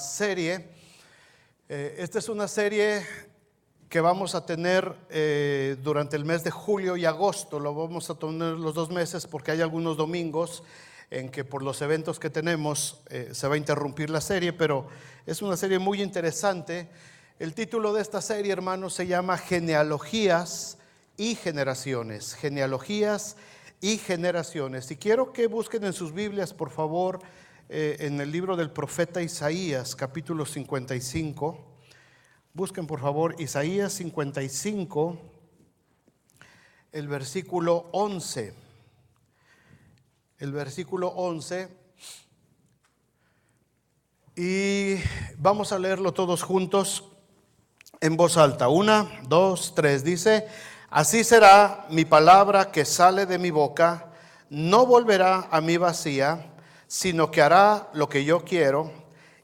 Serie. Esta es una serie que vamos a tener durante el mes de julio y agosto. Lo vamos a tener los 2 meses porque hay algunos domingos en que por los eventos que tenemos se va a interrumpir la serie, pero es una serie muy interesante. El título de esta serie, hermanos, se llama Genealogías y Generaciones. Genealogías y Generaciones. Y quiero que busquen en sus Biblias, por favor, en el libro del profeta Isaías, capítulo 55. Busquen por favor Isaías 55, el versículo 11. El versículo 11. Y vamos a leerlo todos juntos en voz alta. 1, 2, 3. Dice: así será mi palabra que sale de mi boca, no volverá a mí vacía, sino que hará lo que yo quiero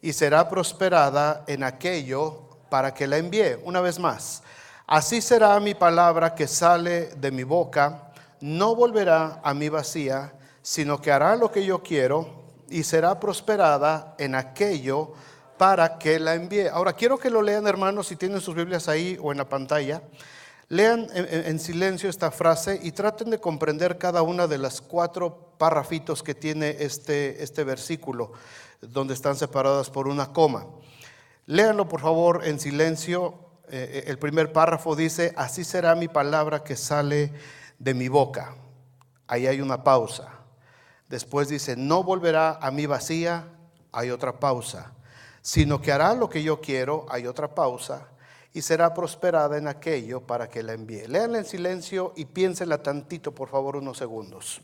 y será prosperada en aquello para que la envíe. Una vez más: así será mi palabra que sale de mi boca, no volverá a mí vacía, sino que hará lo que yo quiero y será prosperada en aquello para que la envíe. Ahora quiero que lo lean, hermanos, si tienen sus Biblias ahí o en la pantalla. Lean en silencio esta frase y traten de comprender cada una de las 4 párrafitos que tiene este versículo, donde están separadas por una coma. Léanlo por favor en silencio. El primer párrafo dice: así será mi palabra que sale de mi boca. Ahí hay una pausa. Después dice: no volverá a mí vacía. Hay otra pausa. Sino que hará lo que yo quiero. Hay otra pausa. Y será prosperada en aquello para que la envíe. Léanla en silencio y piénsenla tantito, por favor, unos segundos.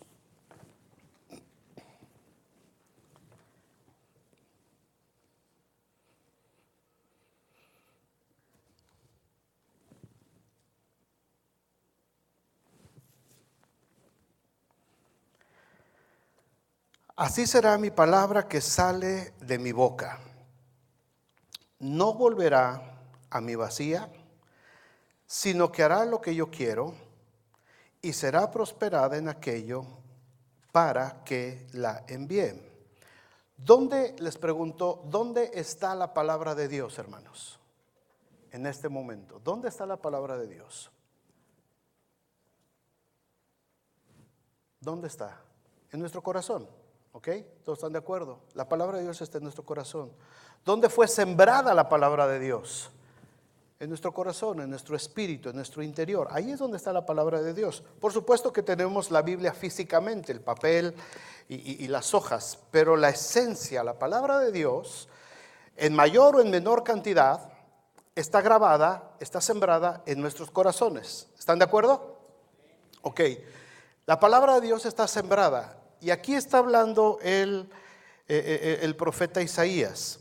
Así será mi palabra que sale de mi boca. No volverá a mí vacía, sino que hará lo que yo quiero y será prosperada en aquello para que la envíe. ¿Dónde, les pregunto, dónde está la palabra de Dios, hermanos? En este momento, ¿dónde está la palabra de Dios? ¿Dónde está? En nuestro corazón. ¿Ok? ¿Todos están de acuerdo? La palabra de Dios está en nuestro corazón. ¿Dónde fue sembrada la palabra de Dios? En nuestro corazón, en nuestro espíritu, en nuestro interior. Ahí es donde está la palabra de Dios. Por supuesto que tenemos la Biblia físicamente, el papel y las hojas, pero la esencia, la palabra de Dios, en mayor o en menor cantidad, está grabada, está sembrada en nuestros corazones. ¿Están de acuerdo? Ok. La palabra de Dios está sembrada. Y aquí está hablando el profeta Isaías,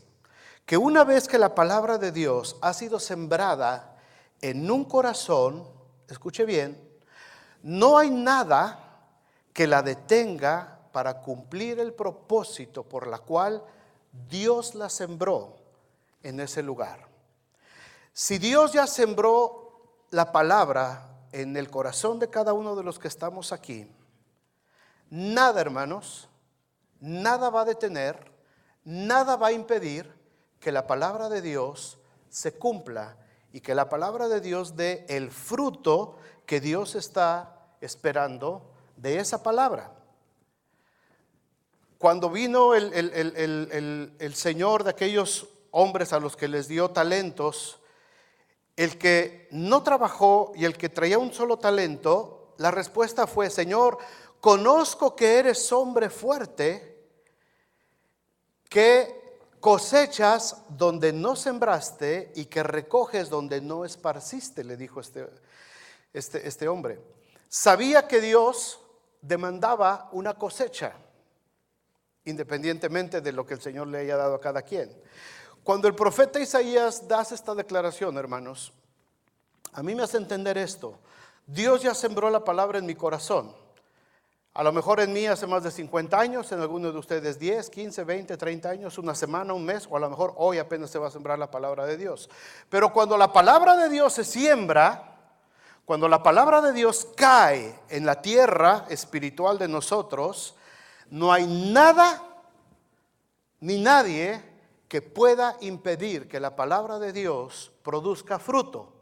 que una vez que la palabra de Dios ha sido sembrada en un corazón, escuche bien, no hay nada que la detenga para cumplir el propósito por la cual Dios la sembró en ese lugar. Si Dios ya sembró la palabra en el corazón de cada uno de los que estamos aquí, nada, hermanos, nada va a detener, nada va a impedir que la palabra de Dios se cumpla y que la palabra de Dios dé el fruto que Dios está esperando de esa palabra. Cuando vino el Señor de aquellos hombres a los que les dio talentos, el que no trabajó y el que traía un solo talento, la respuesta fue: Señor, conozco que eres hombre fuerte, que cosechas donde no sembraste y que recoges donde no esparciste, le dijo este hombre. Sabía que Dios demandaba una cosecha, independientemente de lo que el Señor le haya dado a cada quien. Cuando el profeta Isaías da esta declaración, hermanos, a mí me hace entender esto: Dios ya sembró la palabra en mi corazón. A lo mejor en mí hace más de 50 años, en algunos de ustedes 10, 15, 20, 30 años, una semana, un mes, o a lo mejor hoy apenas se va a sembrar la palabra de Dios. Pero cuando la palabra de Dios se siembra, cuando la palabra de Dios cae en la tierra espiritual de nosotros, no hay nada ni nadie que pueda impedir que la palabra de Dios produzca fruto.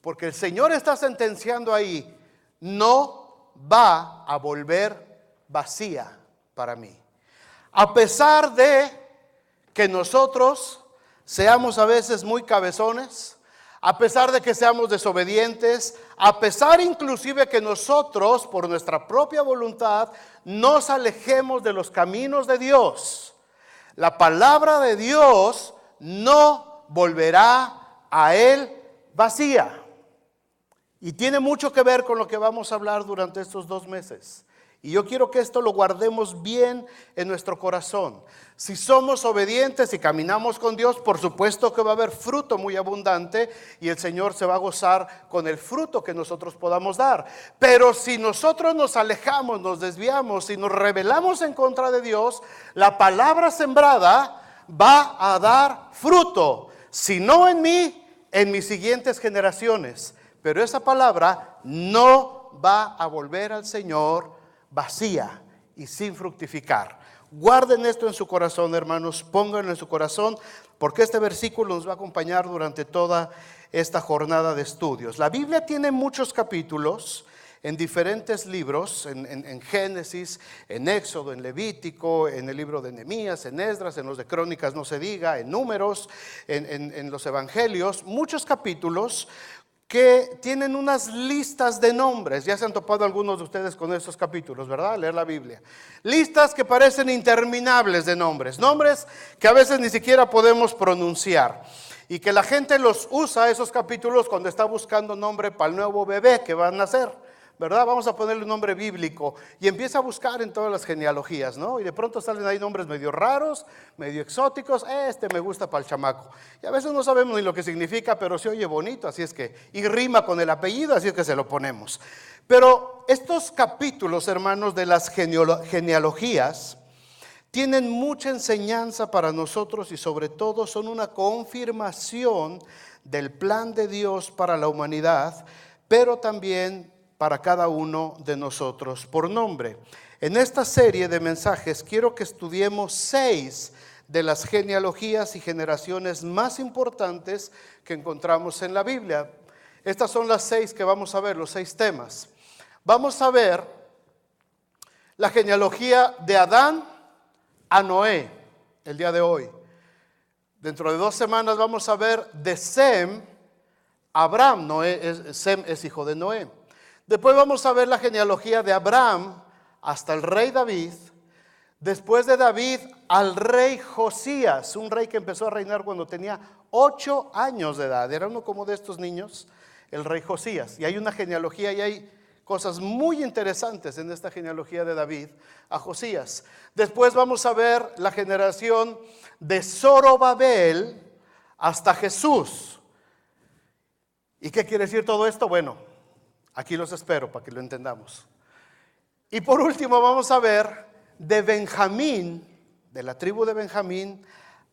Porque el Señor está sentenciando ahí, no va a volver vacía para mí. A pesar de que nosotros seamos a veces muy cabezones, a pesar de que seamos desobedientes, a pesar inclusive que nosotros por nuestra propia voluntad nos alejemos de los caminos de Dios, la palabra de Dios no volverá a Él vacía. Y tiene mucho que ver con lo que vamos a hablar durante estos 2 meses. Y yo quiero que esto lo guardemos bien en nuestro corazón. Si somos obedientes y caminamos con Dios, por supuesto que va a haber fruto muy abundante y el Señor se va a gozar con el fruto que nosotros podamos dar. Pero si nosotros nos alejamos, nos desviamos y nos rebelamos en contra de Dios, la palabra sembrada va a dar fruto. Si no en mí, en mis siguientes generaciones. Pero esa palabra no va a volver al Señor vacía y sin fructificar. Guarden esto en su corazón, hermanos, pónganlo en su corazón, porque este versículo nos va a acompañar durante toda esta jornada de estudios. La Biblia tiene muchos capítulos en diferentes libros, en Génesis, en Éxodo, en Levítico, en el libro de Nehemías, en Esdras, en los de Crónicas no se diga, en Números, en los Evangelios, muchos capítulos que tienen unas listas de nombres. Ya se han topado algunos de ustedes con esos capítulos, ¿verdad? Leer la Biblia. Listas que parecen interminables de nombres. Nombres que a veces ni siquiera podemos pronunciar. Y que la gente los usa, esos capítulos, cuando está buscando nombre para el nuevo bebé que va a nacer, ¿verdad? Vamos a ponerle un nombre bíblico. Y empieza a buscar en todas las genealogías, ¿no? Y de pronto salen ahí nombres medio raros, medio exóticos. Este me gusta para el chamaco. Y a veces no sabemos ni lo que significa, pero se oye bonito, así es que, y rima con el apellido, así es que se lo ponemos. Pero estos capítulos, hermanos, de las genealogías, tienen mucha enseñanza para nosotros y sobre todo son una confirmación del plan de Dios para la humanidad, pero también para cada uno de nosotros por nombre. En esta serie de mensajes quiero que estudiemos 6 de las genealogías y generaciones más importantes que encontramos en la Biblia. Estas son las 6 que vamos a ver, los 6 temas. Vamos a ver la genealogía de Adán a Noé, el día de hoy. Dentro de 2 semanas vamos a ver de Sem a Abraham. Sem es hijo de Noé. Después vamos a ver la genealogía de Abraham hasta el rey David. Después de David al rey Josías, un rey que empezó a reinar cuando tenía 8 años de edad. Era uno como de estos niños, el rey Josías. Y hay una genealogía y hay cosas muy interesantes en esta genealogía de David a Josías. Después vamos a ver la generación de Zorobabel hasta Jesús. ¿Y qué quiere decir todo esto? Bueno, aquí los espero para que lo entendamos. Y por último vamos a ver de Benjamín, de la tribu de Benjamín,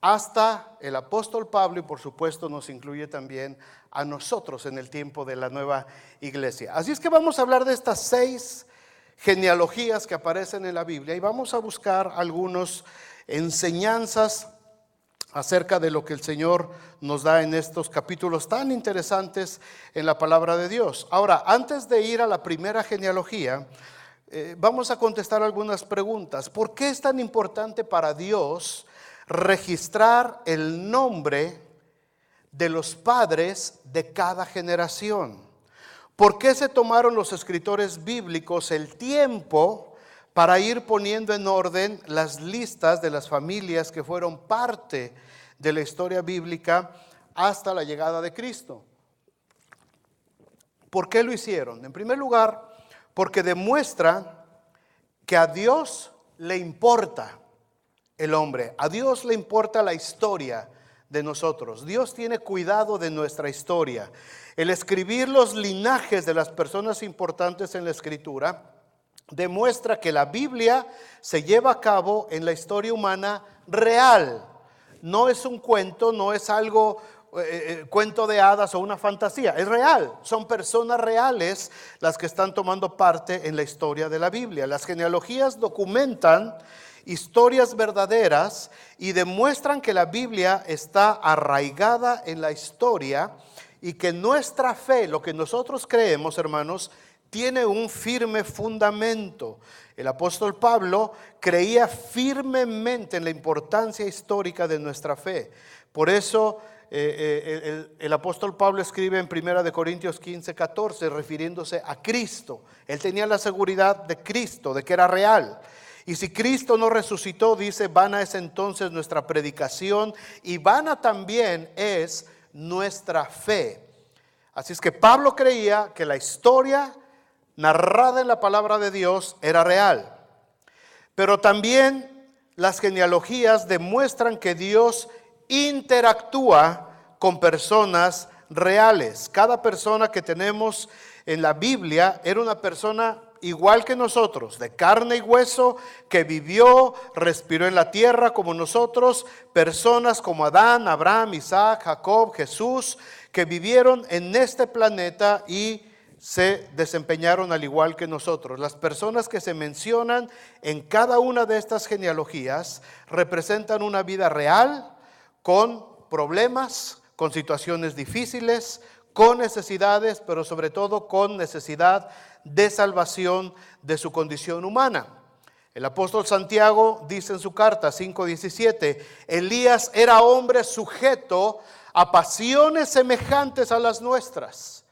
hasta el apóstol Pablo, y por supuesto nos incluye también a nosotros en el tiempo de la nueva iglesia. Así es que vamos a hablar de estas 6 genealogías que aparecen en la Biblia y vamos a buscar algunas enseñanzas acerca de lo que el Señor nos da en estos capítulos tan interesantes en la palabra de Dios. Ahora, antes de ir a la primera genealogía, vamos a contestar algunas preguntas. ¿Por qué es tan importante para Dios registrar el nombre de los padres de cada generación? ¿Por qué se tomaron los escritores bíblicos el tiempo para ir poniendo en orden las listas de las familias que fueron parte de la historia bíblica hasta la llegada de Cristo? ¿Por qué lo hicieron? En primer lugar, porque demuestra que a Dios le importa el hombre, a Dios le importa la historia de nosotros. Dios tiene cuidado de nuestra historia. El escribir los linajes de las personas importantes en la Escritura demuestra que la Biblia se lleva a cabo en la historia humana real. No es un cuento, no es algo cuento de hadas o una fantasía, es real. Son personas reales las que están tomando parte en la historia de la Biblia. Las genealogías documentan historias verdaderas y demuestran que la Biblia está arraigada en la historia y que nuestra fe, lo que nosotros creemos, hermanos, tiene un firme fundamento. El apóstol Pablo creía firmemente en la importancia histórica de nuestra fe. Por eso el apóstol Pablo escribe en 1 Corintios 15:14, refiriéndose a Cristo. Él tenía la seguridad de Cristo, de que era real. Y si Cristo no resucitó, dice, vana es entonces nuestra predicación y vana también es nuestra fe. Así es que Pablo creía que la historia narrada en la palabra de Dios era real. Pero también las genealogías demuestran que Dios interactúa con personas reales. Cada persona que tenemos en la Biblia era una persona igual que nosotros, de carne y hueso, que vivió, respiró en la tierra como nosotros, personas como Adán, Abraham, Isaac, Jacob, Jesús, que vivieron en este planeta y se desempeñaron al igual que nosotros. Las personas que se mencionan en cada una de estas genealogías representan una vida real, con problemas, con situaciones difíciles, con necesidades, pero sobre todo con necesidad de salvación de su condición humana. El apóstol Santiago dice en su carta 5:17, Elías era hombre sujeto a pasiones semejantes a las nuestras,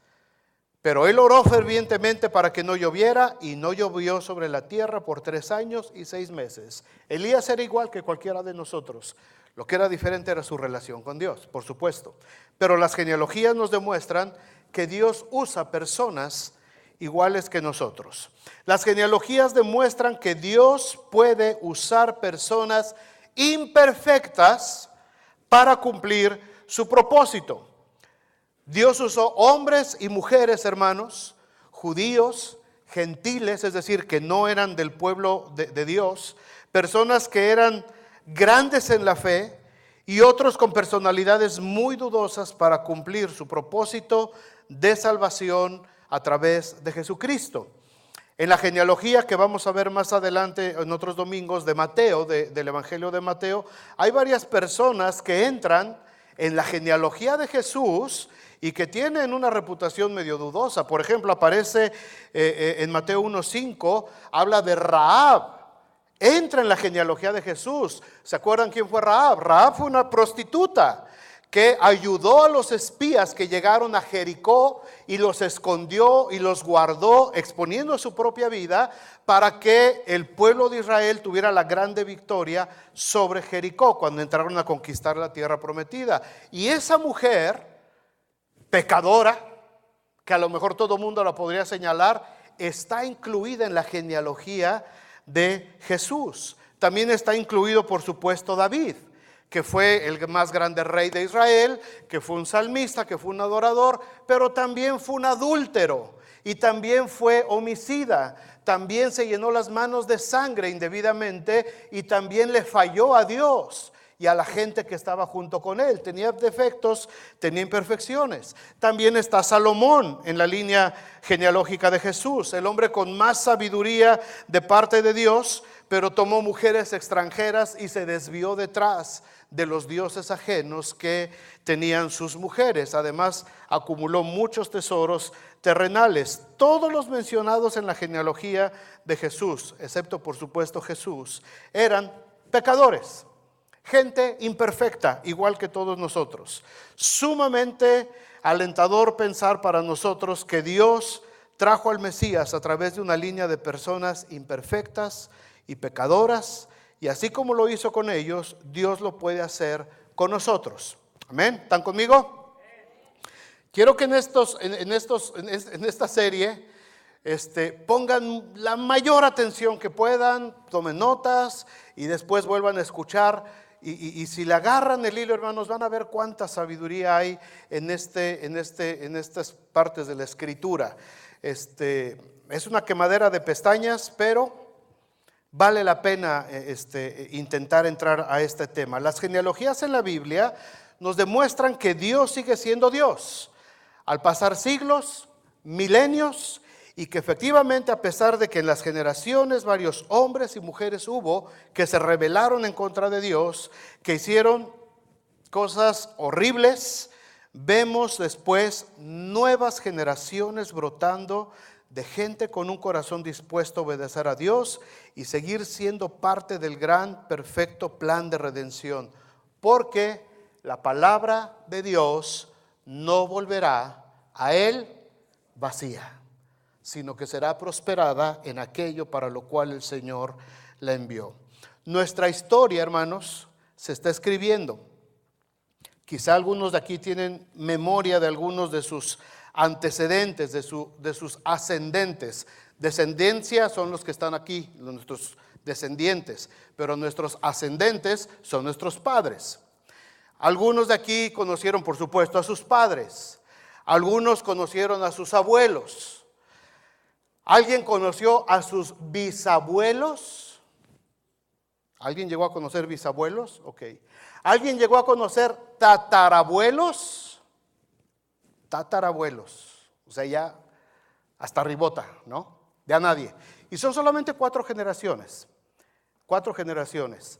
pero él oró fervientemente para que no lloviera, y no llovió sobre la tierra por 3 años y 6 meses. Elías era igual que cualquiera de nosotros. Lo que era diferente era su relación con Dios, por supuesto. Pero las genealogías nos demuestran que Dios usa personas iguales que nosotros. Las genealogías demuestran que Dios puede usar personas imperfectas para cumplir su propósito. Dios usó hombres y mujeres, hermanos, judíos, gentiles, es decir, que no eran del pueblo de Dios, personas que eran grandes en la fe y otros con personalidades muy dudosas para cumplir su propósito de salvación a través de Jesucristo. En la genealogía que vamos a ver más adelante en otros domingos de Mateo, del Evangelio de Mateo, hay varias personas que entran en la genealogía de Jesús y que tienen una reputación medio dudosa. Por ejemplo, aparece en Mateo 1:5, habla de Rahab. Entra en la genealogía de Jesús. ¿Se acuerdan quién fue Rahab? Rahab fue una prostituta que ayudó a los espías que llegaron a Jericó y los escondió y los guardó, exponiendo su propia vida para que el pueblo de Israel tuviera la grande victoria sobre Jericó cuando entraron a conquistar la tierra prometida. Y esa mujer, pecadora, que a lo mejor todo mundo la podría señalar, está incluida en la genealogía de Jesús. También está incluido, por supuesto, David, que fue el más grande rey de Israel, que fue un salmista, que fue un adorador, pero también fue un adúltero y también fue homicida. También se llenó las manos de sangre indebidamente y también le falló a Dios y a la gente que estaba junto con él. Tenía defectos, tenía imperfecciones. También está Salomón en la línea genealógica de Jesús, el hombre con más sabiduría de parte de Dios, pero tomó mujeres extranjeras y se desvió detrás de los dioses ajenos que tenían sus mujeres. Además, acumuló muchos tesoros terrenales. Todos los mencionados en la genealogía de Jesús, excepto por supuesto Jesús, eran pecadores. Gente imperfecta, igual que todos nosotros. Sumamente alentador pensar para nosotros que Dios trajo al Mesías a través de una línea de personas imperfectas y pecadoras, y así como lo hizo con ellos, Dios lo puede hacer con nosotros. Amén. ¿Están conmigo? Quiero que en esta serie pongan la mayor atención que puedan, tomen notas y después vuelvan a escuchar. Y si le agarran el hilo, hermanos, van a ver cuánta sabiduría hay en estas partes de la Escritura. Es una quemadera de pestañas, pero vale la pena intentar entrar a este tema. Las genealogías en la Biblia nos demuestran que Dios sigue siendo Dios. Al pasar siglos, milenios, Y que efectivamente, a pesar de que en las generaciones varios hombres y mujeres hubo que se rebelaron en contra de Dios, que hicieron cosas horribles, vemos después nuevas generaciones brotando de gente con un corazón dispuesto a obedecer a Dios y seguir siendo parte del gran, perfecto plan de redención. Porque la palabra de Dios no volverá a Él vacía, sino que será prosperada en aquello para lo cual el Señor la envió. Nuestra historia, hermanos, se está escribiendo. Quizá algunos de aquí tienen memoria de algunos de sus antecedentes, de sus ascendentes. Descendencia son los que están aquí, nuestros descendientes, pero nuestros ascendentes son nuestros padres. Algunos de aquí conocieron, por supuesto, a sus padres. Algunos conocieron a sus abuelos. ¿Alguien conoció a sus bisabuelos? ¿Alguien llegó a conocer bisabuelos? Ok. ¿Alguien llegó a conocer tatarabuelos? Tatarabuelos. O sea, ya hasta arribota, ¿no? Ya nadie. Y son solamente 4 generaciones. 4 generaciones.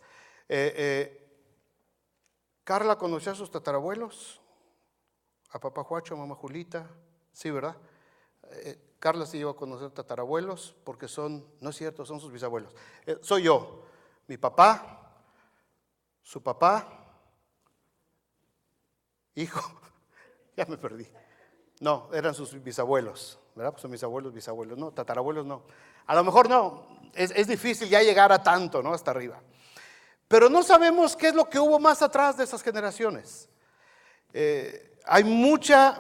Carla conoció a sus tatarabuelos, a papá Juacho, a mamá Julita, sí, ¿verdad? Carla sí iba a conocer tatarabuelos porque no es cierto, son sus bisabuelos. Soy yo, mi papá, su papá, hijo, ya me perdí. No, eran sus bisabuelos, ¿verdad? Pues son mis abuelos, bisabuelos, no, tatarabuelos no. A lo mejor no, es difícil ya llegar a tanto, ¿no? Hasta arriba. Pero no sabemos qué es lo que hubo más atrás de esas generaciones. Hay mucha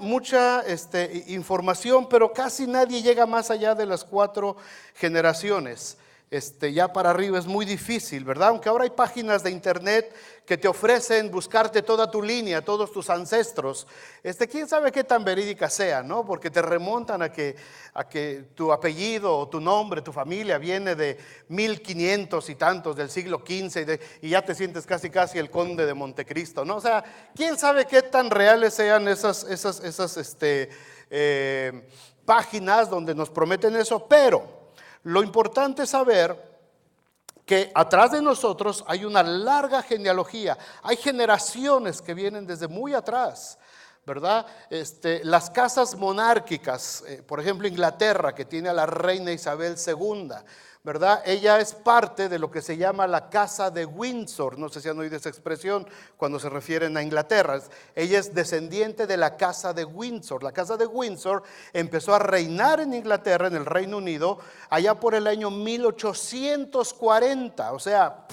información, pero casi nadie llega más allá de las 4 generaciones. Ya para arriba es muy difícil, ¿verdad? Aunque ahora hay páginas de internet que te ofrecen buscarte toda tu línea, todos tus ancestros. Quién sabe qué tan verídica sea, ¿no? Porque te remontan a que tu apellido o tu nombre, tu familia viene de 1500 y tantos del siglo XV y ya te sientes casi el conde de Montecristo, ¿no? O sea, quién sabe qué tan reales sean esas páginas donde nos prometen eso, pero lo importante es saber que atrás de nosotros hay una larga genealogía, hay generaciones que vienen desde muy atrás, ¿verdad? Las casas monárquicas, por ejemplo Inglaterra, que tiene a la reina Isabel II, ¿verdad? Ella es parte de lo que se llama la casa de Windsor. No sé si han oído esa expresión cuando se refieren a Inglaterra. Ella es descendiente de la casa de Windsor. La casa de Windsor empezó a reinar en Inglaterra, en el Reino Unido, allá por el año 1840, o sea,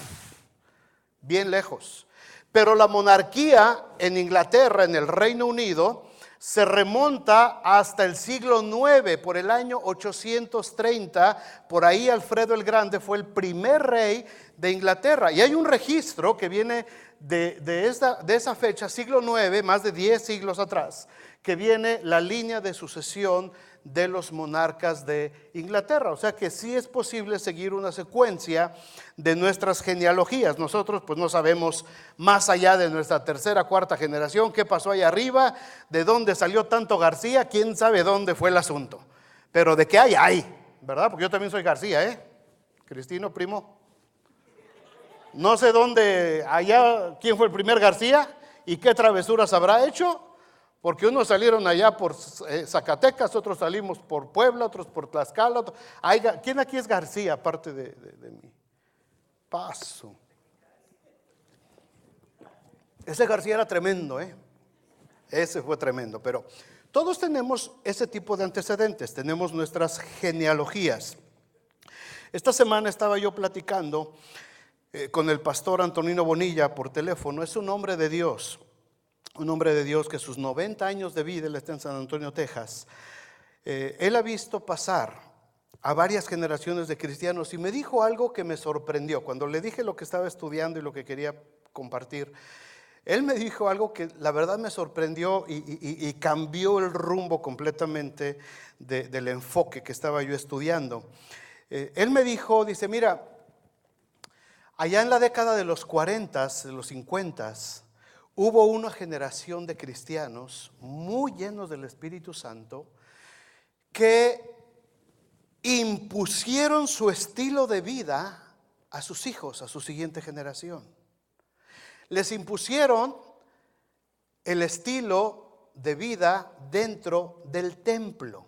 bien lejos. Pero la monarquía en Inglaterra, en el Reino Unido, se remonta hasta el siglo IX, por el año 830, por ahí Alfredo el Grande fue el primer rey de Inglaterra. Y hay un registro que viene de esa fecha, siglo IX, más de 10 siglos atrás, que viene la línea de sucesión de los monarcas de Inglaterra. O sea que sí es posible seguir una secuencia de nuestras genealogías. Nosotros pues no sabemos más allá de nuestra tercera, cuarta generación qué pasó ahí arriba, de dónde salió tanto García, quién sabe dónde fue el asunto. Pero de qué hay, ¿verdad? Porque yo también soy García, Cristino, primo. No sé dónde, allá, quién fue el primer García y qué travesuras habrá hecho. Porque unos salieron allá por Zacatecas, otros salimos por Puebla, otros por Tlaxcala. ¿Quién aquí es García aparte de mí? Paso. Ese García era tremendo, Ese fue tremendo. Pero todos tenemos ese tipo de antecedentes, tenemos nuestras genealogías. Esta semana estaba yo platicando con el pastor Antonino Bonilla por teléfono. Es un hombre de Dios. Un hombre de Dios que sus 90 años de vida, él está en San Antonio, Texas, él ha visto pasar a varias generaciones de cristianos y me dijo algo que me sorprendió. Cuando le dije lo que estaba estudiando y lo que quería compartir, él me dijo algo que la verdad me sorprendió y cambió el rumbo completamente del enfoque que estaba yo estudiando. Él me dijo, dice, mira, allá en la década de los 40, de los 50, hubo una generación de cristianos muy llenos del Espíritu Santo que impusieron su estilo de vida a sus hijos, a su siguiente generación. Les impusieron el estilo de vida dentro del templo.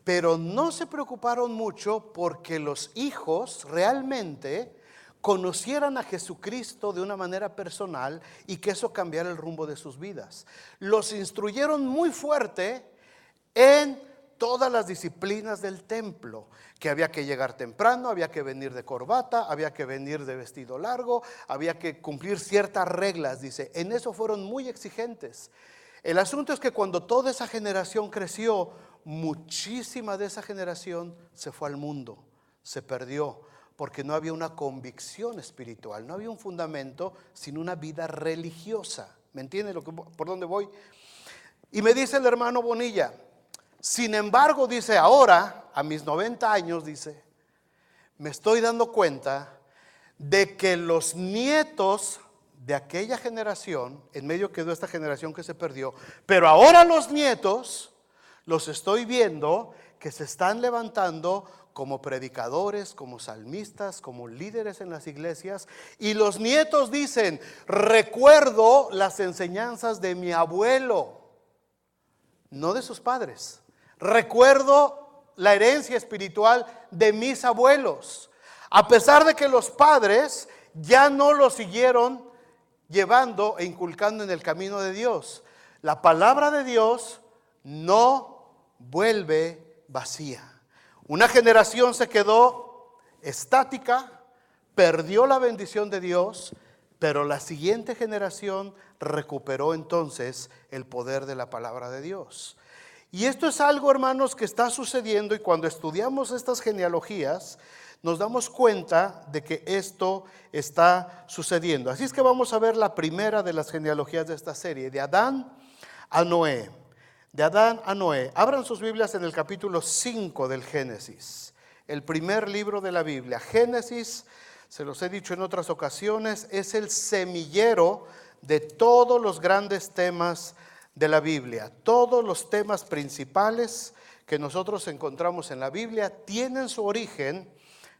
Pero no se preocuparon mucho porque los hijos realmente conocieran a Jesucristo de una manera personal y que eso cambiara el rumbo de sus vidas. Los instruyeron muy fuerte en todas las disciplinas del templo, que había que llegar temprano, había que venir de corbata, había que venir de vestido largo, había que cumplir ciertas reglas, dice. En eso fueron muy exigentes. El asunto es que cuando toda esa generación creció, muchísima de esa generación se fue al mundo, se perdió, porque no había una convicción espiritual, no había un fundamento, sino una vida religiosa. ¿Me entiende por dónde voy? Y me dice el hermano Bonilla, sin embargo, dice, ahora, a mis 90 años, dice, me estoy dando cuenta de que los nietos de aquella generación, en medio quedó esta generación que se perdió, pero ahora los nietos los estoy viendo que se están levantando como predicadores, como salmistas, como líderes en las iglesias, y los nietos dicen, recuerdo las enseñanzas de mi abuelo, no de sus padres. Recuerdo la herencia espiritual de mis abuelos, a pesar de que los padres ya no lo siguieron llevando e inculcando en el camino de Dios. La palabra de Dios no vuelve vacía. Una generación se quedó estática, perdió la bendición de Dios, pero la siguiente generación recuperó entonces el poder de la palabra de Dios. Y esto es algo, hermanos, que está sucediendo, y cuando estudiamos estas genealogías nos damos cuenta de que esto está sucediendo. Así es que vamos a ver la primera de las genealogías de esta serie, de Adán a Noé. De Adán a Noé. Abran sus Biblias en el capítulo 5 del Génesis, el primer libro de la Biblia. Génesis, se los he dicho en otras ocasiones, es el semillero de todos los grandes temas de la Biblia. Todos los temas principales que nosotros encontramos en la Biblia tienen su origen,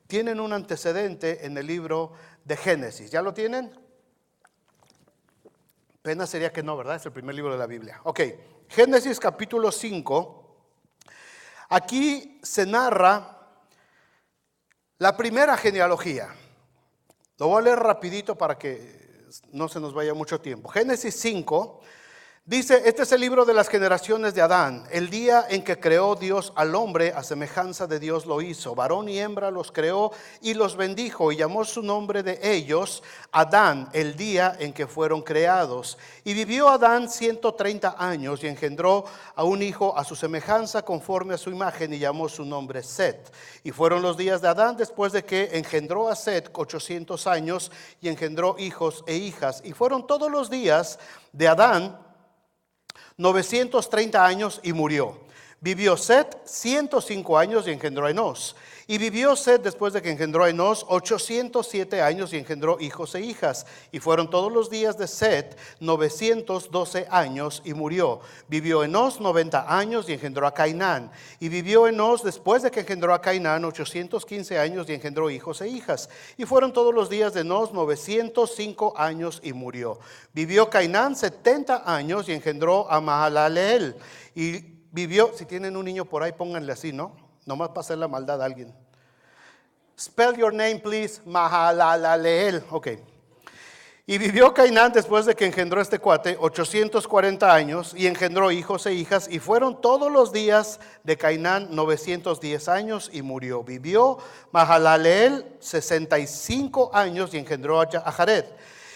tienen un antecedente en el libro de Génesis. ¿Ya lo tienen? Pena sería que no, ¿verdad? Es el primer libro de la Biblia. Ok, Génesis capítulo 5. Aquí se narra la primera genealogía. Lo voy a leer rapidito para que no se nos vaya mucho tiempo. Génesis 5. Dice, este es el libro de las generaciones de Adán. El día en que creó Dios al hombre, a semejanza de Dios lo hizo. Varón y hembra los creó y los bendijo, y llamó su nombre de ellos Adán, el día en que fueron creados. Y vivió Adán 130 años y engendró a un hijo a su semejanza, conforme a su imagen, y llamó su nombre Set. Y fueron los días de Adán después de que engendró a Set 800 años y engendró hijos e hijas. Y fueron todos los días de Adán 930 años y murió. Vivió Set 105 años y engendró a Enós. Y vivió Set después de que engendró a Enós 807 años y engendró hijos e hijas. Y fueron todos los días de Set 912 años y murió. Vivió Enós 90 años y engendró a Cainán. Y vivió Enós después de que engendró a Cainán 815 años y engendró hijos e hijas. Y fueron todos los días de Enós 905 años y murió. Vivió Cainán 70 años y engendró a Mahalaleel. Y vivió, si tienen un niño por ahí, pónganle así, ¿no? Nomás para hacer la maldad a alguien. Spell your name, please. Mahalaleel. Ok. Y vivió Cainán después de que engendró este cuate 840 años y engendró hijos e hijas. Y fueron todos los días de Cainán 910 años y murió. Vivió Mahalaleel 65 años y engendró a Jared.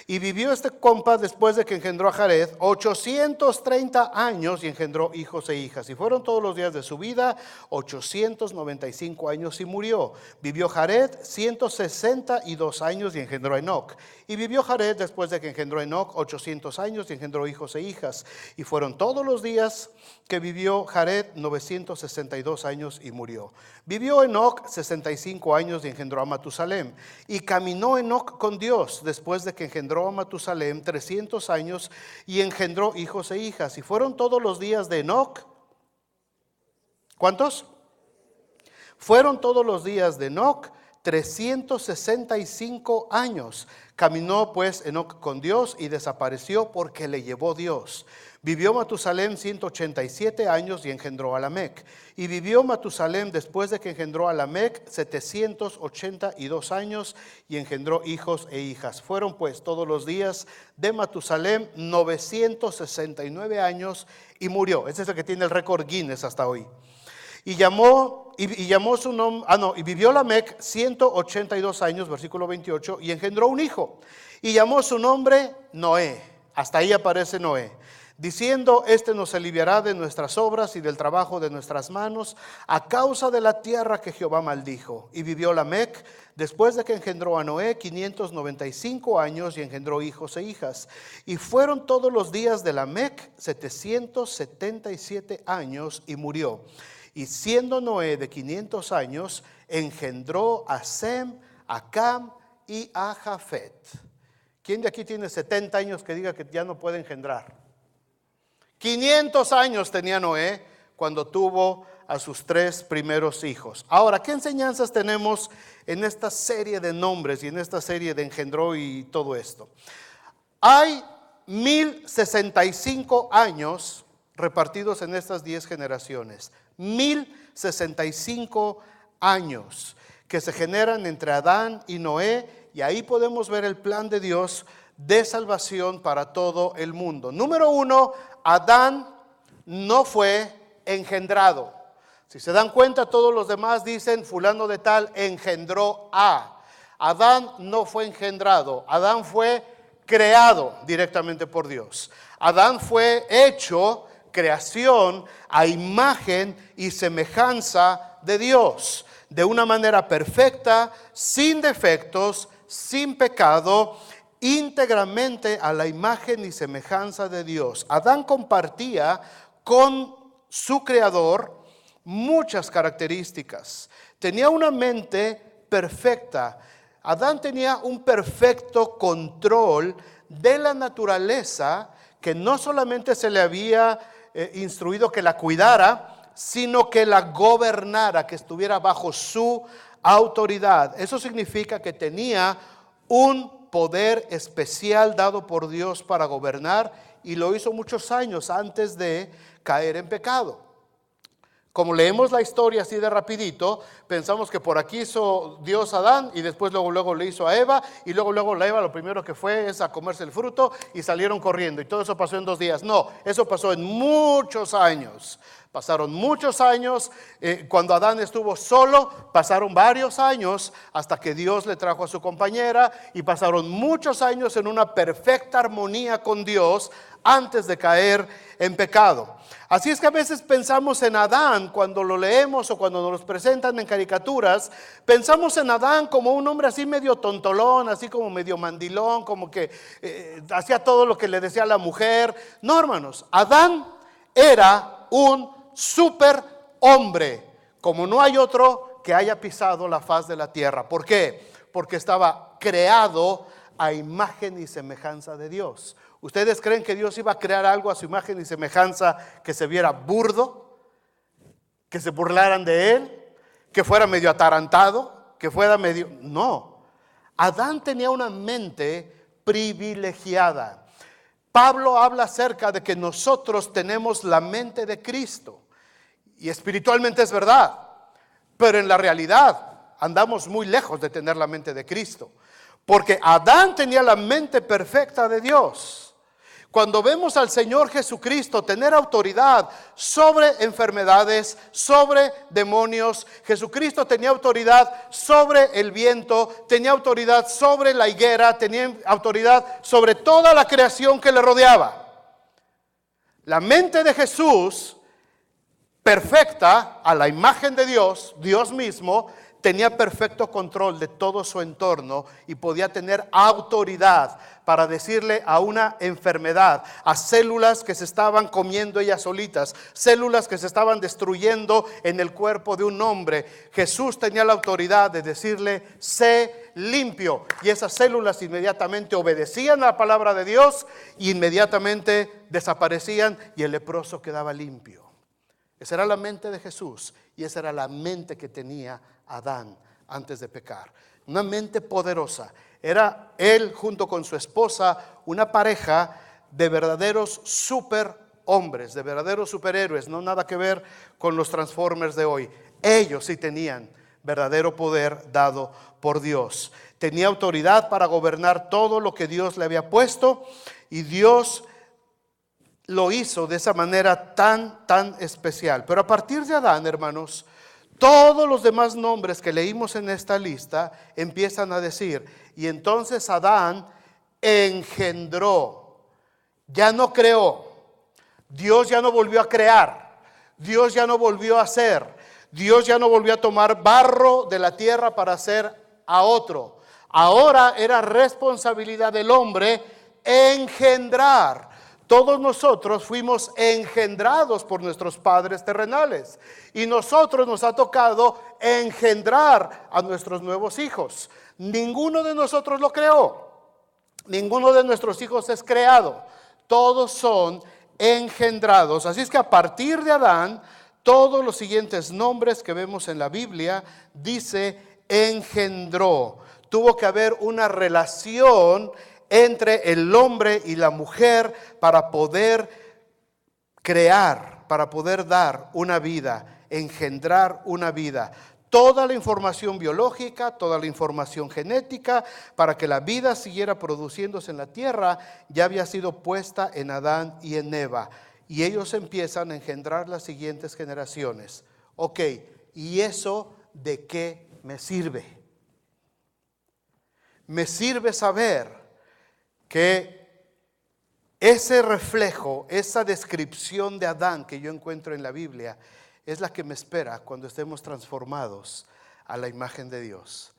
Y vivió este compa después de que engendró a Jared 830 años y engendró hijos e hijas. Y fueron todos los días de su vida 895 años y murió. Vivió Jared 162 años y engendró a Enoc. Y vivió Jared después de que engendró a Enoc 800 años y engendró hijos e hijas. Y fueron todos los días que vivió Jared 962 años y murió. Vivió Enoc 65 años y engendró a Matusalem. Y caminó Enoc con Dios después de que engendró a Matusalem 300 años y engendró hijos e hijas. Y fueron todos los días de Enoc. ¿Cuántos? Fueron todos los días de Enoc 365 años. Caminó pues Enoc con Dios y desapareció porque le llevó Dios. Vivió Matusalem 187 años y engendró a Lamec. Y vivió Matusalem después de que engendró a Lamec 782 años y engendró hijos e hijas. Fueron pues todos los días de Matusalem 969 años y murió. Ese es el que tiene el récord Guinness hasta hoy. Y llamó su nombre, y vivió Lamec 182 años, versículo 28, y engendró un hijo. Y llamó su nombre Noé. Hasta ahí aparece Noé. Diciendo, este nos aliviará de nuestras obras y del trabajo de nuestras manos, a causa de la tierra que Jehová maldijo. Y vivió Lamec, después de que engendró a Noé, 595 años y engendró hijos e hijas. Y fueron todos los días de Lamec 777 años y murió. Y siendo Noé de 500 años, engendró a Sem, a Cam y a Jafet. ¿Quién de aquí tiene 70 años que diga que ya no puede engendrar? 500 años tenía Noé cuando tuvo a sus 3 primeros hijos. Ahora, ¿qué enseñanzas tenemos en esta serie de nombres y en esta serie de engendró y todo esto? Hay 1065 años repartidos en estas 10 generaciones. 1065 años que se generan entre Adán y Noé, y ahí podemos ver el plan de Dios de salvación para todo el mundo. Número 1, Adán no fue engendrado. Si se dan cuenta, todos los demás dicen fulano de tal engendró a. Adán no fue engendrado, Adán fue creado directamente por Dios. Adán fue hecho, creación, a imagen y semejanza de Dios, de una manera perfecta, sin defectos, sin pecado, íntegramente a la imagen y semejanza de Dios. Adán compartía con su creador muchas características. Tenía una mente perfecta. Adán tenía un perfecto control de la naturaleza, que no solamente se le había instruido que la cuidara, sino que la gobernara, que estuviera bajo su autoridad. Eso significa que tenía un poder especial dado por Dios para gobernar, y lo hizo muchos años antes de caer en pecado. Como leemos la historia así de rapidito, pensamos que por aquí hizo Dios a Adán y después luego le hizo a Eva, y luego la Eva lo primero que fue es a comerse el fruto y salieron corriendo, y todo eso pasó en 2 días. No, eso pasó en muchos años. Pasaron muchos años. Cuando Adán estuvo solo, pasaron varios años hasta que Dios le trajo a su compañera, y pasaron muchos años en una perfecta armonía con Dios antes de caer en pecado. Así es que a veces pensamos en Adán, cuando lo leemos o cuando nos lo presentan en caricaturas, pensamos en Adán como un hombre así medio tontolón, así como medio mandilón, como que hacía todo lo que le decía a la mujer. No, hermanos, Adán era un super hombre, como no hay otro que haya pisado la faz de la tierra. ¿Por qué? Porque estaba creado a imagen y semejanza de Dios. ¿Ustedes creen que Dios iba a crear algo a su imagen y semejanza que se viera burdo, que se burlaran de él, que fuera medio atarantado, que fuera medio? No. Adán tenía una mente privilegiada. Pablo habla acerca de que nosotros tenemos la mente de Cristo, y espiritualmente es verdad, pero en la realidad andamos muy lejos de tener la mente de Cristo, porque Adán tenía la mente perfecta de Dios. Cuando vemos al Señor Jesucristo tener autoridad sobre enfermedades, sobre demonios, Jesucristo tenía autoridad sobre el viento, tenía autoridad sobre la higuera, tenía autoridad sobre toda la creación que le rodeaba. La mente de Jesús, perfecta a la imagen de Dios, Dios mismo, tenía perfecto control de todo su entorno y podía tener autoridad para decirle a una enfermedad, a células que se estaban comiendo ellas solitas, células que se estaban destruyendo en el cuerpo de un hombre. Jesús tenía la autoridad de decirle: sé limpio, y esas células inmediatamente obedecían a la palabra de Dios, e inmediatamente desaparecían y el leproso quedaba limpio. Esa era la mente de Jesús y esa era la mente que tenía Adán antes de pecar. Una mente poderosa. Era él junto con su esposa una pareja de verdaderos superhombres, de verdaderos superhéroes, no nada que ver con los Transformers de hoy. Ellos sí tenían verdadero poder dado por Dios. Tenía autoridad para gobernar todo lo que Dios le había puesto y Dios lo hizo de esa manera tan especial. Pero a partir de Adán, hermanos, todos los demás nombres que leímos en esta lista empiezan a decir, y entonces Adán engendró, ya no creó, Dios ya no volvió a crear, Dios ya no volvió a hacer, Dios ya no volvió a tomar barro de la tierra para hacer a otro. Ahora era responsabilidad del hombre engendrar. Todos nosotros fuimos engendrados por nuestros padres terrenales y nosotros nos ha tocado engendrar a nuestros nuevos hijos. Ninguno de nosotros lo creó, ninguno de nuestros hijos es creado, todos son engendrados. Así es que a partir de Adán, todos los siguientes nombres que vemos en la Biblia dice engendró. Tuvo que haber una relación entre el hombre y la mujer para poder crear, para poder dar una vida, engendrar una vida. Toda la información biológica, toda la información genética para que la vida siguiera produciéndose en la tierra ya había sido puesta en Adán y en Eva. Y ellos empiezan a engendrar las siguientes generaciones. Ok, ¿y eso de qué me sirve? Me sirve saber que ese reflejo, esa descripción de Adán que yo encuentro en la Biblia es la que me espera cuando estemos transformados a la imagen de Dios.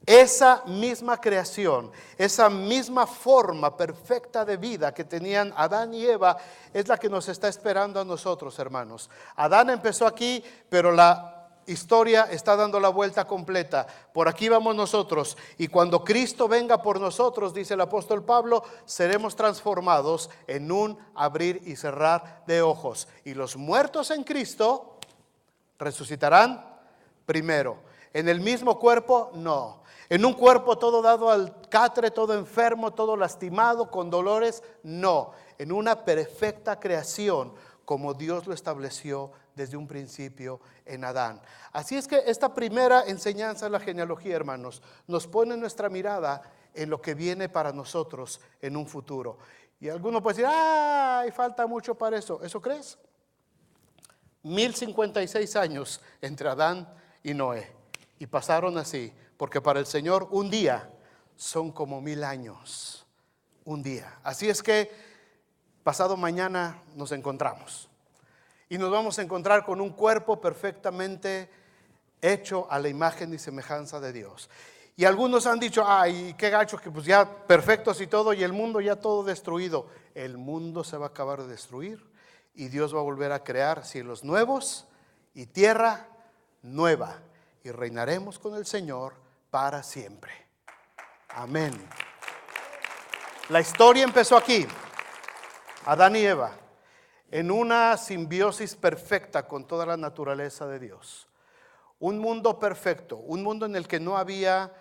Esa misma creación, esa misma forma perfecta de vida que tenían Adán y Eva es la que nos está esperando a nosotros, hermanos. Adán empezó aquí, pero la historia está dando la vuelta completa. Por aquí vamos nosotros y cuando Cristo venga por nosotros, dice el apóstol Pablo, seremos transformados en un abrir y cerrar de ojos. Y los muertos en Cristo resucitarán primero. ¿En el mismo cuerpo? No. ¿En un cuerpo todo dado al catre, todo enfermo, todo lastimado, con dolores? No. En una perfecta creación como Dios lo estableció desde un principio en Adán. Así es que esta primera enseñanza de la genealogía, hermanos, nos pone nuestra mirada en lo que viene para nosotros en un futuro. Y alguno puede decir, ¡ay, falta mucho para eso! ¿Eso crees? 1056 años entre Adán y Noé. Y pasaron así, porque para el Señor un día son como 1000 años. Un día. Así es que pasado mañana nos encontramos. Y nos vamos a encontrar con un cuerpo perfectamente hecho a la imagen y semejanza de Dios. Y algunos han dicho, ay, qué gacho, que pues ya perfectos y todo, y el mundo ya todo destruido. El mundo se va a acabar de destruir y Dios va a volver a crear cielos nuevos y tierra nueva. Y reinaremos con el Señor para siempre. Amén. La historia empezó aquí, Adán y Eva, en una simbiosis perfecta con toda la naturaleza de Dios. Un mundo perfecto, un mundo en el que no había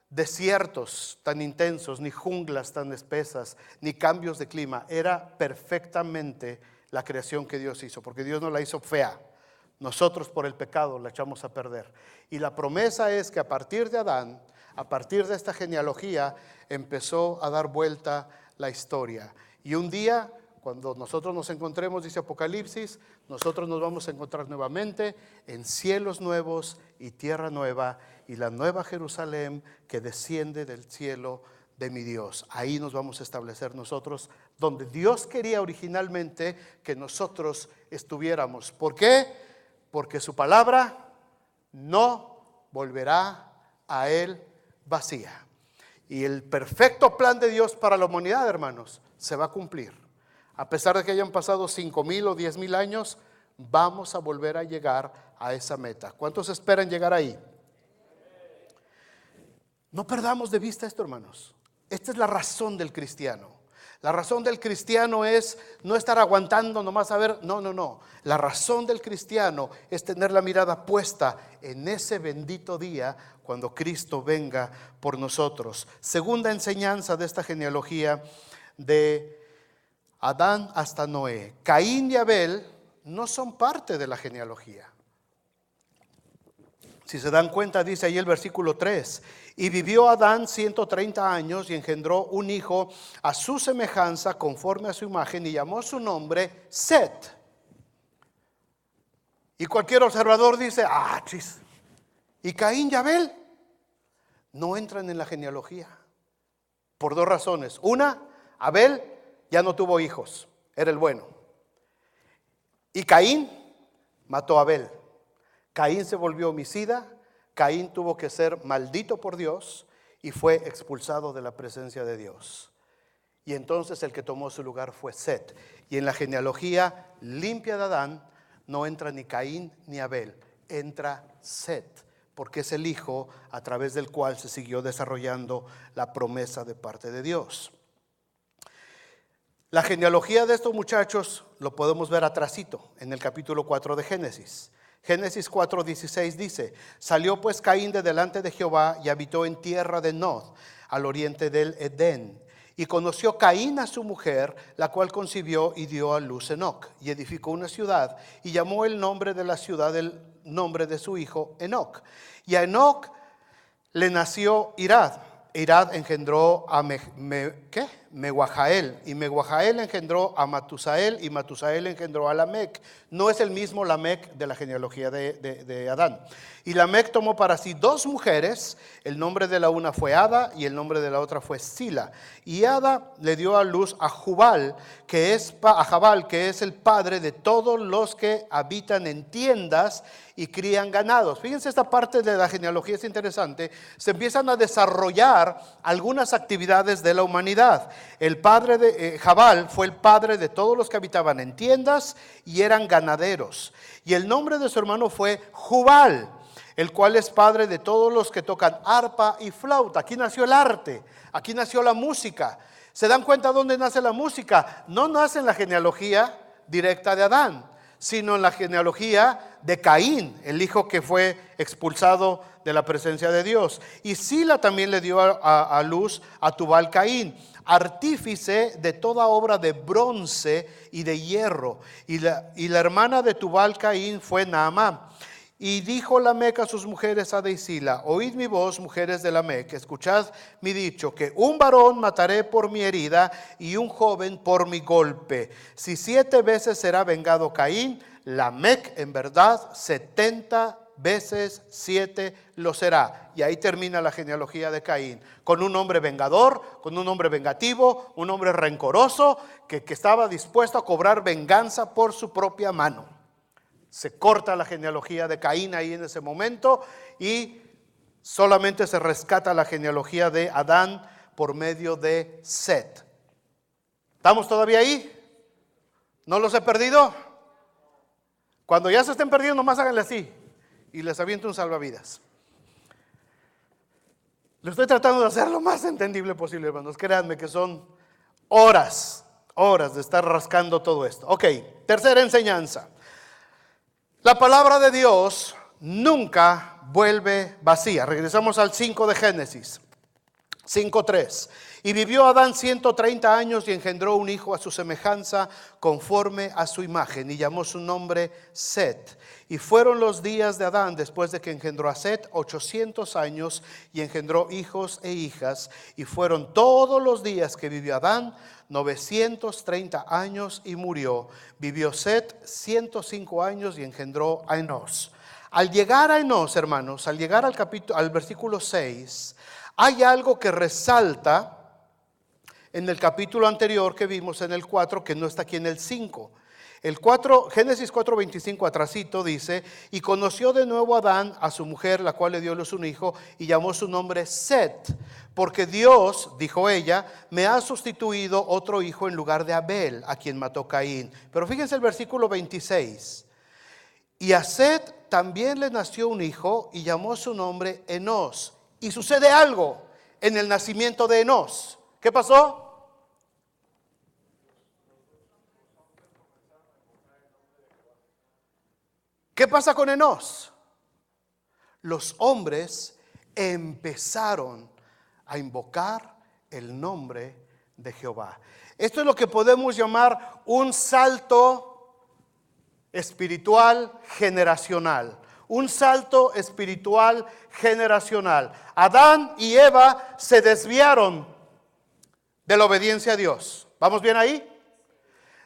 desiertos tan intensos, ni junglas tan espesas, ni cambios de clima. Era perfectamente la creación que Dios hizo, porque Dios no la hizo fea. Nosotros por el pecado la echamos a perder. Y la promesa es que a partir de Adán, a partir de esta genealogía, empezó a dar vuelta la historia. Y un día, cuando nosotros nos encontremos, dice Apocalipsis, nosotros nos vamos a encontrar nuevamente en cielos nuevos y tierra nueva y la nueva Jerusalén que desciende del cielo de mi Dios. Ahí nos vamos a establecer nosotros, donde Dios quería originalmente que nosotros estuviéramos. ¿Por qué? Porque su palabra no volverá a él vacía. Y el perfecto plan de Dios para la humanidad, hermanos, se va a cumplir. A pesar de que hayan pasado 5000 o 10,000 años, vamos a volver a llegar a esa meta. ¿Cuántos esperan llegar ahí? No perdamos de vista esto, hermanos. Esta es la razón del cristiano. La razón del cristiano es no estar aguantando nomás a ver, no. La razón del cristiano es tener la mirada puesta en ese bendito día cuando Cristo venga por nosotros. Segunda enseñanza de esta genealogía de Adán hasta Noé. Caín y Abel no son parte de la genealogía. Si se dan cuenta, dice ahí el versículo 3: y vivió Adán 130 años y engendró un hijo a su semejanza, conforme a su imagen, y llamó su nombre Set. Y cualquier observador dice, chis, ¿y Caín y Abel? No entran en la genealogía por dos razones. Una, Abel ya no tuvo hijos, era el bueno. Y Caín mató a Abel. Caín se volvió homicida, Caín tuvo que ser maldito por Dios y fue expulsado de la presencia de Dios. Y entonces el que tomó su lugar fue Set. Y en la genealogía limpia de Adán no entra ni Caín ni Abel, entra Set, porque es el hijo a través del cual se siguió desarrollando la promesa de parte de Dios. La genealogía de estos muchachos lo podemos ver atrasito en el capítulo 4 de Génesis. Génesis 4:16 dice: salió pues Caín de delante de Jehová y habitó en tierra de Nod, al oriente del Edén. Y conoció Caín a su mujer, la cual concibió y dio a luz Enoc, y edificó una ciudad, y llamó el nombre de la ciudad el nombre de su hijo Enoc. Y a Enoc le nació Irad. Irad engendró a Meguajael, y Meguajael engendró a Matusael, y Matusael engendró a Lamec. No es el mismo Lamec de la genealogía de Adán. Y Lamec tomó para sí dos mujeres, el nombre de la una fue Ada y el nombre de la otra fue Sila. Y Ada le dio a luz a Jabal, que es el padre de todos los que habitan en tiendas y crían ganados. Fíjense, esta parte de la genealogía es interesante. Se empiezan a desarrollar algunas actividades de la humanidad. El padre de Jabal fue el padre de todos los que habitaban en tiendas y eran ganaderos. Y el nombre de su hermano fue Jubal, el cual es padre de todos los que tocan arpa y flauta. Aquí nació el arte, aquí nació la música. ¿Se dan cuenta dónde nace la música? No nace en la genealogía directa de Adán, sino en la genealogía de Caín, el hijo que fue expulsado de la presencia de Dios. Y Sila también le dio a luz a Tubal Caín, artífice de toda obra de bronce y de hierro. Y la hermana de Tubal Caín fue Naamá. Y dijo Lamec a sus mujeres Ada y Sila: oíd mi voz, mujeres de Lamec, escuchad mi dicho, que un varón mataré por mi herida y un joven por mi golpe. Si 7 veces será vengado Caín, Lamec en verdad 70 veces 7 lo será. Y ahí termina la genealogía de Caín, con un hombre vengador, con un hombre vengativo, un hombre rencoroso que estaba dispuesto a cobrar venganza por su propia mano. Se corta la genealogía de Caín ahí en ese momento y solamente se rescata la genealogía de Adán por medio de Set. ¿Estamos todavía ahí? ¿No los he perdido? Cuando ya se estén perdiendo, nomás háganle así y les aviento un salvavidas. Lo estoy tratando de hacer lo más entendible posible, hermanos. Créanme que son horas de estar rascando todo esto. Ok, tercera enseñanza. La palabra de Dios nunca vuelve vacía. Regresamos al 5 de Génesis, 5:3. Y vivió Adán 130 años y engendró un hijo a su semejanza, conforme a su imagen, y llamó su nombre Set. Y fueron los días de Adán después de que engendró a Set 800 años, y engendró hijos e hijas. Y fueron todos los días que vivió Adán 930 años y murió. Vivió Set 105 años y engendró a Enós. Al llegar a Enós, hermanos, al llegar al versículo 6, hay algo que resalta en el capítulo anterior que vimos en el 4, que no está aquí en el 5. El 4, Génesis 4:25 atrasito dice: y conoció de nuevo Adán a su mujer, la cual le dio a luz un hijo, y llamó su nombre Set, porque Dios, dijo ella, me ha sustituido otro hijo en lugar de Abel, a quien mató Caín. Pero fíjense el versículo 26. Y a Set también le nació un hijo, y llamó su nombre Enós. Y sucede algo en el nacimiento de Enós. ¿Qué pasó? ¿Qué pasa con Enós? Los hombres empezaron a invocar el nombre de Jehová. Esto es lo que podemos llamar un salto espiritual generacional. Un salto espiritual generacional. Adán y Eva se desviaron de la obediencia a Dios. ¿Vamos bien ahí?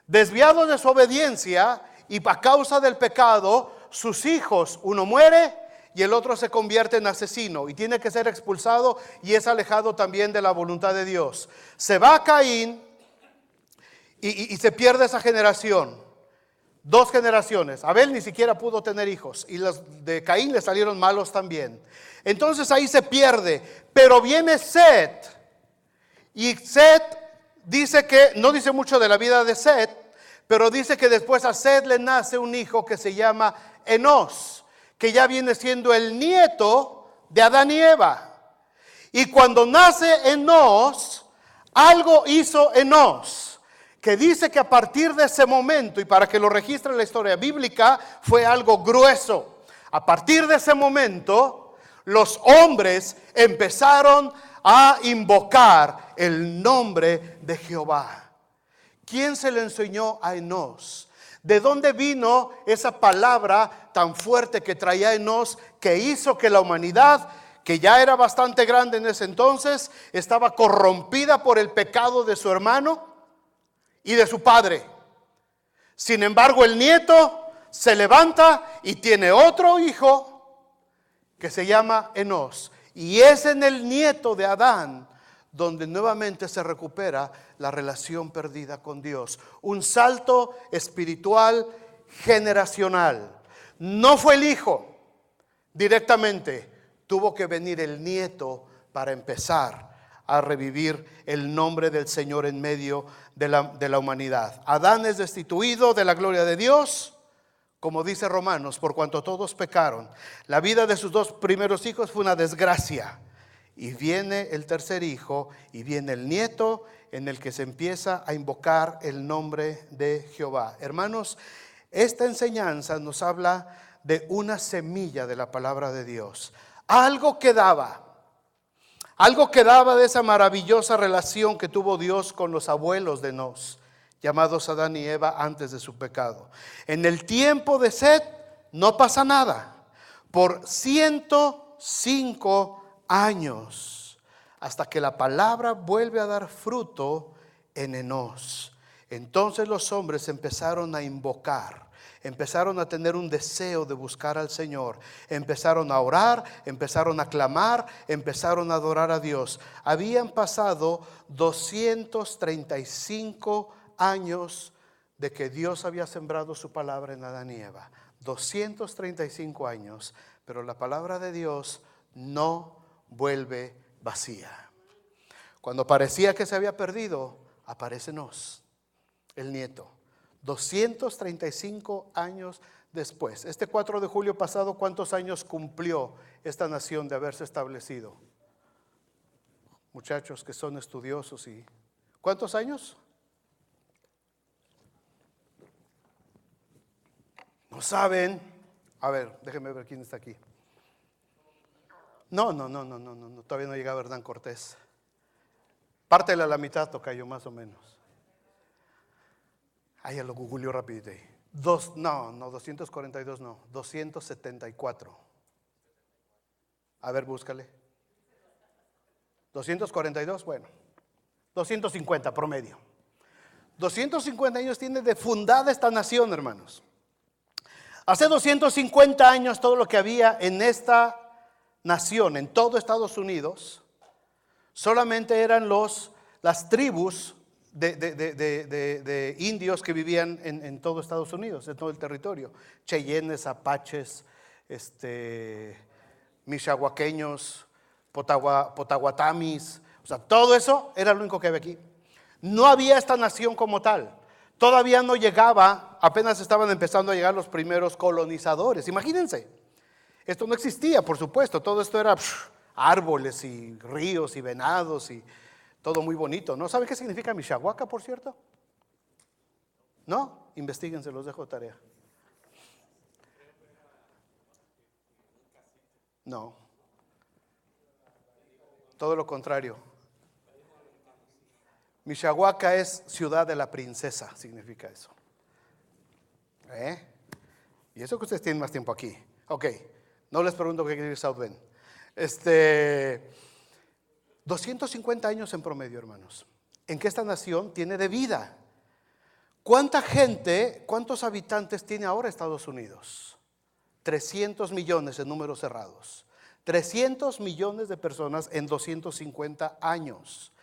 Desviados de su obediencia y a causa del pecado, sus hijos, uno muere y el otro se convierte en asesino y tiene que ser expulsado y es alejado también de la voluntad de Dios. Se va Caín y se pierde esa generación. 2 generaciones. Abel ni siquiera pudo tener hijos y los de Caín le salieron malos también. Entonces ahí se pierde. Pero viene Set. Y Set dice que, no dice mucho de la vida de Set, pero dice que después a Set le nace un hijo que se llama Enós, que ya viene siendo el nieto de Adán y Eva. Y cuando nace Enós, algo hizo Enós, que dice que a partir de ese momento, y para que lo registre la historia bíblica, fue algo grueso. A partir de ese momento, los hombres empezaron a invocar el nombre de Jehová. ¿Quién se le enseñó a Enós? ¿De dónde vino esa palabra tan fuerte que traía Enós, que hizo que la humanidad, que ya era bastante grande en ese entonces, estaba corrompida por el pecado de su hermano y de su padre? Sin embargo, el nieto se levanta y tiene otro hijo que se llama Enós. Y es en el nieto de Adán donde nuevamente se recupera la relación perdida con Dios. Un salto espiritual generacional. No fue el hijo directamente, tuvo que venir el nieto para empezar a revivir el nombre del Señor en medio de la humanidad. Adán es destituido de la gloria de Dios, como dice Romanos, por cuanto todos pecaron. La vida de sus 2 primeros hijos fue una desgracia. Y viene el tercer hijo y viene el nieto en el que se empieza a invocar el nombre de Jehová. Hermanos, esta enseñanza nos habla de una semilla de la palabra de Dios. Algo quedaba de esa maravillosa relación que tuvo Dios con los abuelos de Enós, llamados Adán y Eva antes de su pecado. En el tiempo de Set no pasa nada. Por 105 años, hasta que la palabra vuelve a dar fruto en Enós. Entonces los hombres empezaron a invocar, empezaron a tener un deseo de buscar al Señor, empezaron a orar, empezaron a clamar, empezaron a adorar a Dios. Habían pasado 235 años de que Dios había sembrado su palabra en Adán y Eva. 235 años, pero la palabra de Dios no vuelve vacía. Cuando parecía que se había perdido, aparece Enós, el nieto. 235 años después. Este 4 de julio pasado, ¿cuántos años cumplió esta nación de haberse establecido? Muchachos que son estudiosos, y ¿cuántos años? No saben. A ver, déjenme ver quién está aquí. No, todavía no llegaba Hernán Cortés. Pártela a la mitad, tocayo, más o menos. Ah, ya lo googleó rapidito ahí. 242 no, 274. A ver, búscale. 242, bueno, 250 promedio. 250 años tiene de fundada esta nación, hermanos. Hace 250 años todo lo que había en esta nación, en todo Estados Unidos, solamente eran las tribus de indios que vivían en todo Estados Unidos, en todo el territorio. Cheyennes, apaches, michoaqueños, potahuatamis, o sea, todo eso era lo único que había aquí. No había esta nación como tal. Todavía no llegaba, apenas estaban empezando a llegar los primeros colonizadores. Imagínense, esto no existía, por supuesto. Todo esto era árboles y ríos y venados y todo muy bonito, ¿no? ¿Saben qué significa Michoacán, por cierto? ¿No? Investíguense, los dejo de tarea. No, todo lo contrario. Mishawaka es ciudad de la princesa, significa eso. Y eso que ustedes tienen más tiempo aquí. Ok, no les pregunto qué quiere decir South Bend. 250 años en promedio, hermanos, en que esta nación tiene de vida. ¿Cuánta gente, cuántos habitantes tiene ahora Estados Unidos? 300 millones en números cerrados. 300 millones de personas en 250 años.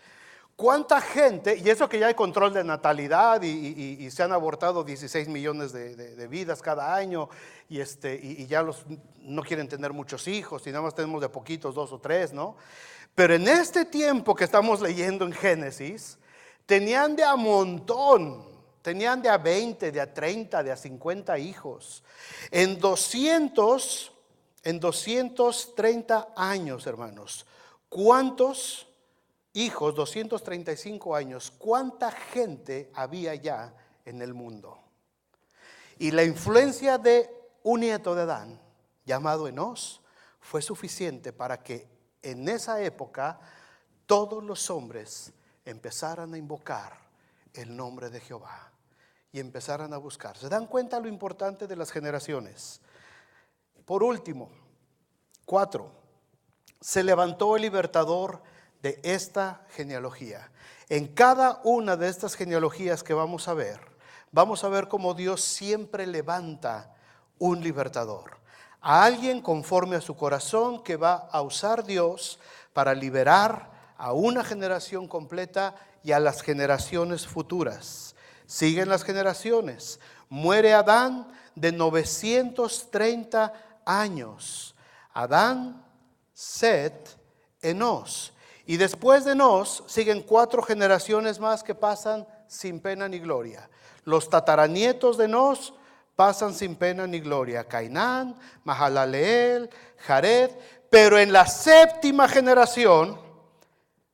¿Cuánta gente? Y eso que ya hay control de natalidad y se han abortado 16 millones de vidas cada año y ya no quieren tener muchos hijos y nada más tenemos de poquitos, 2 o 3, ¿no? Pero en este tiempo que estamos leyendo en Génesis, tenían de a montón, tenían de a 20, de a 30, de a 50 hijos. En 230 años, hermanos, ¿cuántos hijos? 235 años, ¿cuánta gente había ya en el mundo? Y la influencia de un nieto de Adán, llamado Enos, fue suficiente para que en esa época todos los hombres empezaran a invocar el nombre de Jehová y empezaran a buscar. ¿Se dan cuenta lo importante de las generaciones? Por último, 4, se levantó el libertador de esta genealogía. En cada una de estas genealogías que vamos a ver cómo Dios siempre levanta un libertador, a alguien conforme a su corazón que va a usar Dios para liberar a una generación completa y a las generaciones futuras. Siguen las generaciones. Muere Adán de 930 años. Adán, Set, Enos. Y después de Enos siguen 4 generaciones más que pasan sin pena ni gloria. Los tataranietos de Enos pasan sin pena ni gloria. Cainán, Mahalaleel, Jared. Pero en la 7ª generación,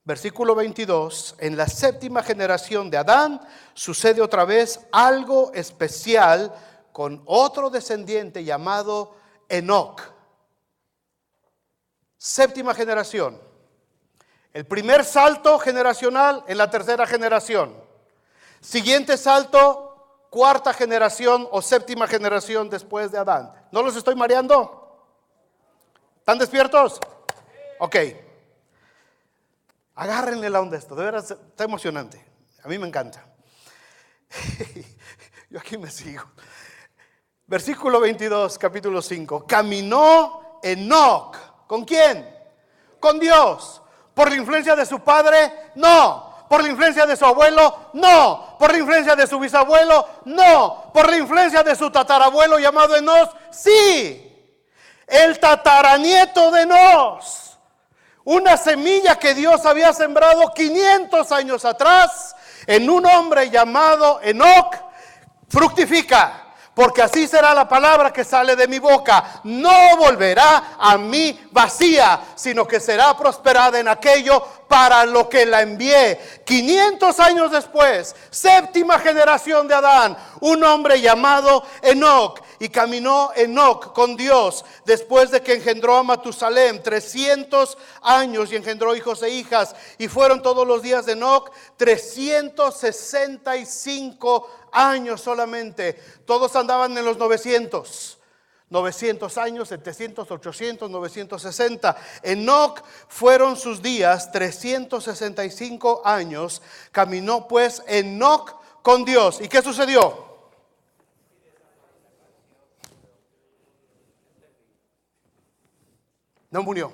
versículo 22, en la 7ª generación de Adán sucede otra vez algo especial con otro descendiente llamado Enoc. 7ª generación. El primer salto generacional en la 3ª generación. Siguiente salto, 4ª generación o 7ª generación después de Adán. ¿No los estoy mareando? ¿Están despiertos? Ok. Agárrenle la onda a esto, de veras está emocionante. A mí me encanta. Yo aquí me sigo. Versículo 22, capítulo 5. Caminó Enoc. ¿Con quién? Con Dios. ¿Por la influencia de su padre? No. ¿Por la influencia de su abuelo? No. ¿Por la influencia de su bisabuelo? No. ¿Por la influencia de su tatarabuelo llamado Enos? Sí. El tataranieto de Enos. Una semilla que Dios había sembrado 500 años atrás en un hombre llamado Enoc, fructifica. Porque así será la palabra que sale de mi boca. No volverá a mí vacía, sino que será prosperada en aquello para lo que la envié. 500 años después, 7ª generación de Adán, un hombre llamado Enoc. Y caminó Enoc con Dios después de que engendró a Matusalem 300 años y engendró hijos e hijas. Y fueron todos los días de Enoc 365 años solamente. Todos andaban en los 900 años, 700, 800, 960. Enoc fueron sus días 365 años. Caminó pues Enoc con Dios. ¿Y qué sucedió? No murió.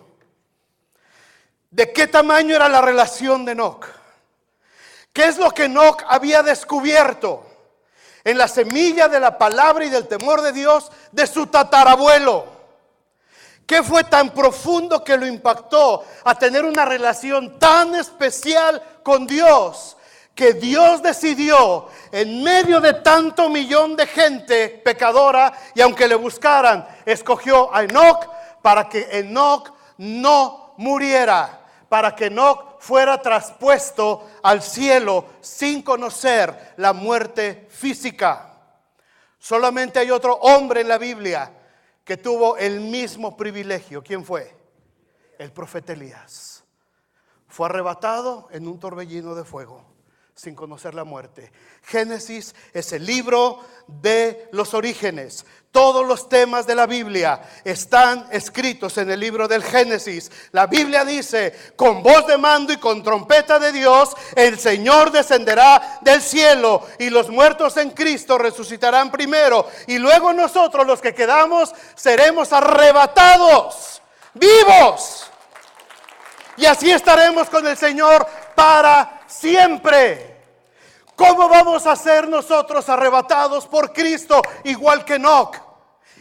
¿De qué tamaño era la relación de Enoc? ¿Qué es lo que Enoc había descubierto? En la semilla de la palabra y del temor de Dios de su tatarabuelo. ¿Qué fue tan profundo que lo impactó a tener una relación tan especial con Dios? Que Dios decidió en medio de tanto millón de gente pecadora, y aunque le buscaran, escogió a Enoc para que Enoc no muriera, para que Enoc fuera traspuesto al cielo sin conocer la muerte física. Solamente hay otro hombre en la Biblia que tuvo el mismo privilegio. ¿Quién fue? El profeta Elías. Fue arrebatado en un torbellino de fuego, sin conocer la muerte. Génesis es el libro de los orígenes. Todos los temas de la Biblia están escritos en el libro del Génesis. La Biblia dice: con voz de mando y con trompeta de Dios, el Señor descenderá del cielo, y los muertos en Cristo resucitarán primero, y luego nosotros, los que quedamos, seremos arrebatados vivos, y así estaremos con el Señor para siempre. ¿Cómo vamos a ser nosotros arrebatados por Cristo? Igual que Enoc,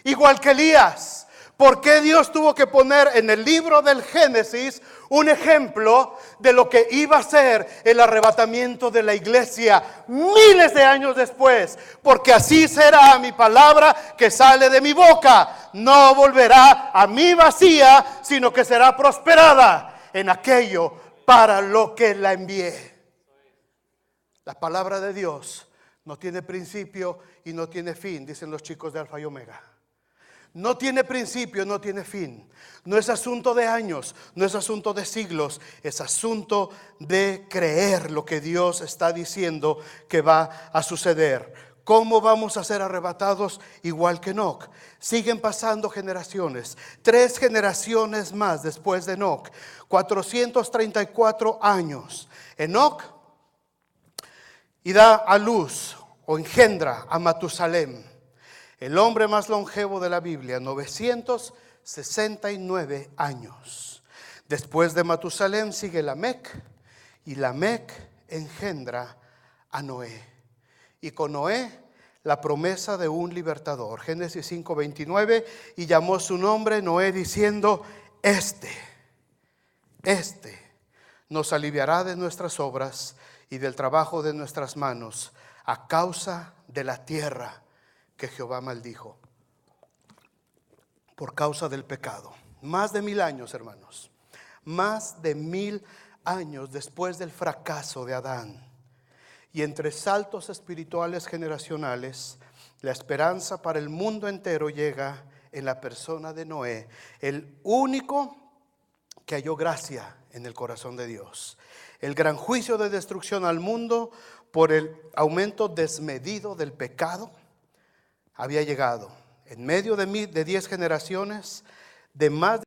igual que Elías. ¿Por qué Dios tuvo que poner en el libro del Génesis un ejemplo de lo que iba a ser el arrebatamiento de la iglesia miles de años después? Porque así será mi palabra que sale de mi boca. No volverá a mí vacía, sino que será prosperada en aquello para lo que la envié. La palabra de Dios no tiene principio y no tiene fin, dicen los chicos de Alfa y Omega. No tiene principio, no tiene fin. No es asunto de años, no es asunto de siglos. Es asunto de creer lo que Dios está diciendo que va a suceder. ¿Cómo vamos a ser arrebatados? Igual que Enoc. Siguen pasando generaciones. 3 generaciones más después de Enoc. 434 años. Enoc y da a luz o engendra a Matusalem, el hombre más longevo de la Biblia, 969 años. Después de Matusalem sigue Lamec, y Lamec engendra a Noé. Y con Noé la promesa de un libertador. Génesis 5:29, y llamó su nombre Noé diciendo: Este nos aliviará de nuestras obras y del trabajo de nuestras manos, a causa de la tierra que Jehová maldijo por causa del pecado. Más de 1000 años, hermanos, más de 1000 años después del fracaso de Adán, y entre saltos espirituales generacionales, la esperanza para el mundo entero llega en la persona de Noé, el único que halló gracia en el corazón de Dios. El gran juicio de destrucción al mundo por el aumento desmedido del pecado había llegado. En medio de 10 generaciones, de más